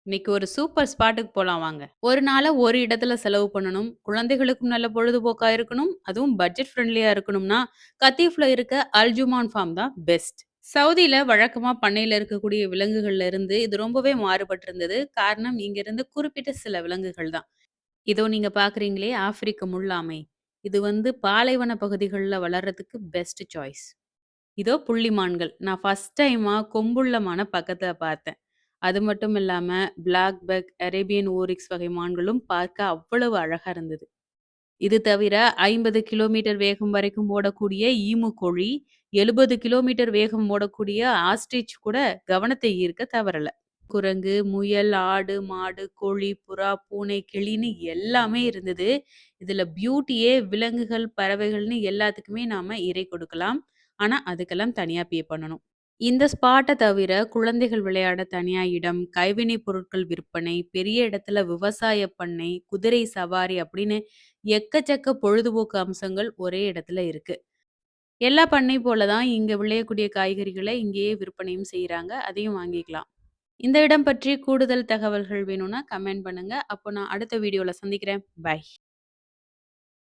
இன்னைக்கு ஒரு சூப்பர் ஸ்பாட்டுக்கு போலாம் வாங்க. ஒரு நாள ஒரு இடத்துல செலவு பண்ணணும். குழந்தைகளுக்கும் நல்ல பொழுதுபோக்கா இருக்கணும். அதுவும் பட்ஜெட் ஃப்ரெண்ட்லியா இருக்கணும்னா, கத்தீஃப்ல இருக்க அல்ஜுமான் ஃபார்ம் தான் பெஸ்ட். சவுதியில வழக்கமா பண்ணையில இருக்கக்கூடிய விலங்குகள்ல இருந்து இது ரொம்பவே மாறுபட்டிருந்தது. காரணம் இங்க இருந்து குறிப்பிட்ட சில விலங்குகள் தான். இதோ நீங்க பார்க்குறீங்களே ஆப்பிரிக்க முள்ளாமை. இது பாலைவன பகுதிகள்ல வளர்றதுக்கு பெஸ்ட் சாய்ஸ். இதோ புள்ளிமான்கள். நான் ஃபர்ஸ்ட் டைமா கொம்புள்ள மான பக்கத்துல பார்த்தேன். அது மட்டும் இல்லாம பிளாக் பக், அரேபியன் ஓரிக்ஸ் வகை மான்களும் பார்க்க அவ்வளவு அழகா இருந்தது. இது தவிர 50 கிலோமீட்டர் வேகம் வரைக்கும் ஓடக்கூடிய ஈமு கோழி, 70 கிலோமீட்டர் வேகம் ஓடக்கூடிய ஆஸ்ட்ரிச் கூட கவனத்தை ஈர்க்க தவறல. குரங்கு, முயல், ஆடு, மாடு, கோழி, புறா, பூனை, கிளின்னு எல்லாமே இருந்தது. இதுல பியூட்டியே விலங்குகள், பறவைகள்னு எல்லாத்துக்குமே நாம இரை கொடுக்கலாம். ஆனா, அதுக்கெல்லாம் தனியா பே பண்ணணும். இந்த ஸ்பாட்ட தவிர குழந்தைகள் விளையாட தனியா இடம், கைவினைப் பொருட்கள் விற்பனை, பெரிய இடத்துல விவசாய பண்ணை, குதிரை சவாரி அப்படின்னு எக்கச்சக்க பொழுதுபோக்கு அம்சங்கள் ஒரே இடத்துல இருக்கு. எல்லா பண்ணை போல தான் இங்க விளையக்கூடிய காய்கறிகள இங்கேயே விற்பனையும் செய்றாங்க. அதையும் வாங்கிக்கலாம். இந்த இடம் பற்றி கூடுதல் தகவல்கள் வேணும்னா கமெண்ட் பண்ணுங்க. அப்போ நான் அடுத்த வீடியோல சந்திக்கிறேன். பை.